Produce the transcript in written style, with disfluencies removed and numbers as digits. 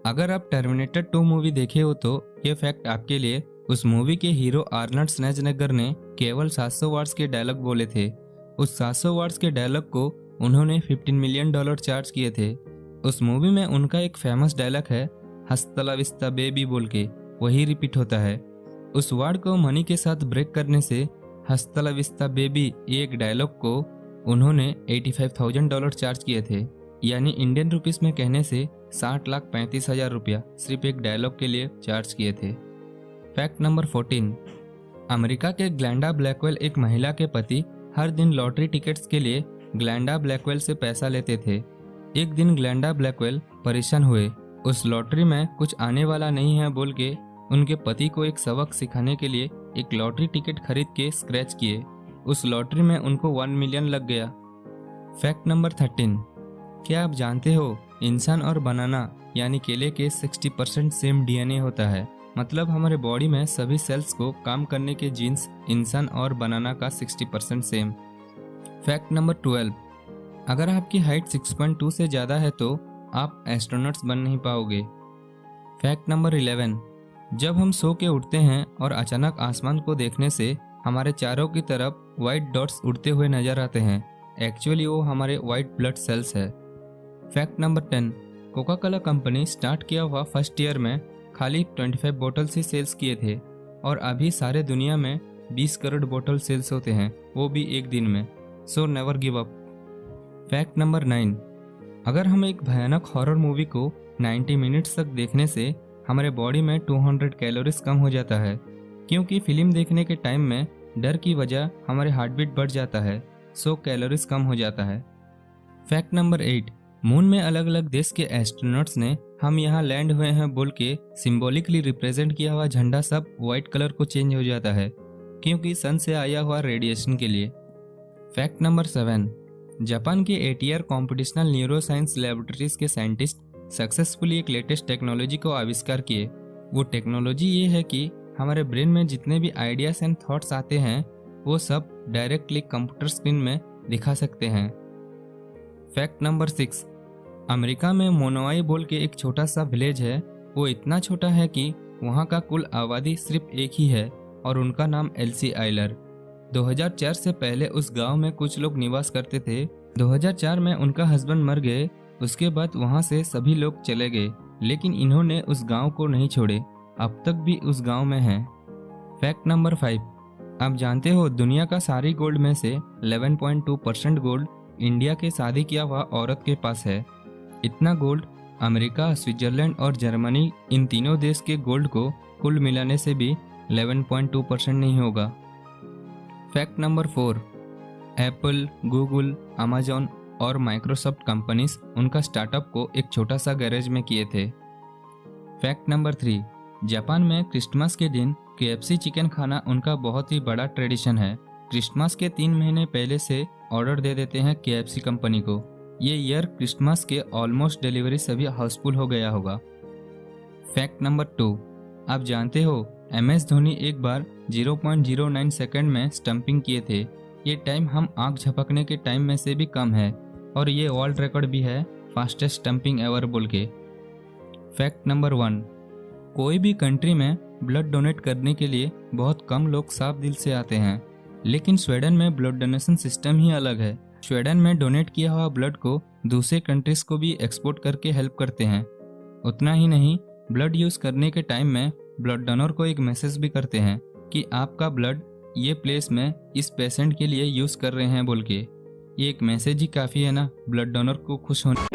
अगर आप terminator 2 movie देखे हो तो ये फैक्ट आपके लिए। उस मूवी के हीरो आर्नल्ड श्वार्ज़नेगर ने केवल 700 वर्ड्स के डायलॉग बोले थे। उस 700 वर्ड्स के डायलॉग को उन्होंने $15 मिलियन चार्ज किए थे। उस मूवी में उनका एक फेमस डायलॉग है, हस्ता ला विस्ता बेबी बोल के, वही रिपीट होता है। उस वर्ड को मनी के साथ ब्रेक करने से हस्ता ला विस्ता बेबी एक डायलॉग को उन्होंने $85,000 चार्ज किए थे, यानी इंडियन रुपीस में कहने से 60,35,000 रुपया सिर्फ एक डायलॉग के लिए चार्ज किए थे। फैक्ट नंबर 14, अमेरिका के ग्लैंडा ब्लैकवेल एक महिला के पति हर दिन लॉटरी टिकट्स के लिए ग्लैंडा ब्लैकवेल से पैसा लेते थे। एक दिन ग्लैंडा ब्लैकवेल परेशान हुए, उस लॉटरी में कुछ आने वाला नहीं है बोल के उनके पति को एक सबक सिखाने के लिए एक लॉटरी टिकट खरीद के स्क्रैच किए। उस लॉटरी में उनको 1 मिलियन लग गया। फैक्ट नंबर 13, क्या आप जानते हो इंसान और बनाना यानी केले के 60% सेम डीएनए होता है। मतलब हमारे बॉडी में सभी सेल्स को काम करने के जीन्स इंसान और बनाना का 60% सेम। फैक्ट नंबर 12, अगर आपकी हाइट 6.2 से ज़्यादा है तो आप एस्ट्रोनॉट्स बन नहीं पाओगे। फैक्ट नंबर 11, जब हम सो के उठते हैं और अचानक आसमान को देखने से हमारे चारों की तरफ वाइट डॉट्स उड़ते हुए नजर आते हैं, एक्चुअली वो हमारे वाइट ब्लड सेल्स है। Fact number 10, Coca Cola company start किया हुआ फर्स्ट ईयर में खाली 25 बोटल्स ही सेल्स किए थे और अभी सारे दुनिया में 20 करोड़ बोतल सेल्स होते हैं, वो भी एक दिन में। So never give up. Fact number 9, अगर हम एक भयानक हॉरर मूवी को 90 मिनट्स तक देखने से हमारे बॉडी में 200 कैलोरीज कम हो जाता है, क्योंकि फिल्म देखने के टाइम में डर की वजह हमारे हार्ट बीट बढ़ जाता है, सो कैलोरीज कम हो जाता है। फैक्ट नंबर 8, मून में अलग अलग देश के एस्ट्रोनॉट्स ने हम यहाँ लैंड हुए हैं बोल के सिंबॉलिकली रिप्रेजेंट किया हुआ झंडा सब व्हाइट कलर को चेंज हो जाता है, क्योंकि सन से आया हुआ रेडिएशन के लिए। फैक्ट नंबर 7, जापान के ATR computational neuro science laboratories के साइंटिस्ट सक्सेसफुली एक लेटेस्ट टेक्नोलॉजी को आविष्कार किए। वो टेक्नोलॉजी ये है कि हमारे ब्रेन में जितने भी आइडियाज एंड थॉट्स आते हैं वो सब डायरेक्टली कंप्यूटर स्क्रीन में दिखा सकते हैं। फैक्ट नंबर 6, अमेरिका में मोनोआई बोल के एक छोटा सा विलेज है। वो इतना छोटा है कि वहाँ का कुल आबादी सिर्फ एक ही है और उनका नाम एल्सी आइलर। 2004 से पहले उस गांव में कुछ लोग निवास करते थे। 2004 में उनका हस्बैंड मर गए, उसके बाद वहाँ से सभी लोग चले गए, लेकिन इन्होंने उस गांव को नहीं छोड़े, अब तक भी उस गांव में हैं। फैक्ट नंबर 5, आप जानते हो दुनिया का सारी गोल्ड में से 11.2% गोल्ड इंडिया के शादी किया हुआ औरत के पास है। इतना गोल्ड अमेरिका, स्विट्जरलैंड और जर्मनी, इन तीनों देश के गोल्ड को कुल मिलाने से भी 11.2% नहीं होगा। Fact number 4, Apple, Google, Amazon और माइक्रोसॉफ्ट कंपनीज उनका स्टार्टअप को एक छोटा सा गैरेज में किए थे। फैक्ट नंबर 3, जापान में क्रिसमस के दिन KFC चिकन खाना उनका बहुत ही बड़ा ट्रेडिशन है। क्रिसमस के 3 महीने पहले से ऑर्डर दे देते हैं KFC कंपनी को। ये ईयर क्रिसमस के ऑलमोस्ट डिलीवरी सभी हाउसफुल हो गया होगा। फैक्ट नंबर 2, आप जानते हो MS धोनी एक बार 0.09 सेकंड में स्टंपिंग किए थे। ये टाइम हम आंख झपकने के टाइम में से भी कम है और ये वर्ल्ड रिकॉर्ड भी है फास्टेस्ट स्टंपिंग एवर बोल के। फैक्ट नंबर 1, कोई भी कंट्री में ब्लड डोनेट करने के लिए बहुत कम लोग साफ दिल से आते हैं, लेकिन स्वीडन में ब्लड डोनेशन सिस्टम ही अलग है। स्वीडन में डोनेट किया हुआ ब्लड को दूसरे कंट्रीज को भी एक्सपोर्ट करके हेल्प करते हैं। उतना ही नहीं, ब्लड यूज करने के टाइम में ब्लड डोनर को एक मैसेज भी करते हैं कि आपका ब्लड ये प्लेस में इस पेशेंट के लिए यूज कर रहे हैं बोल के। ये एक मैसेज ही काफ़ी है ना ब्लड डोनर को खुश होने।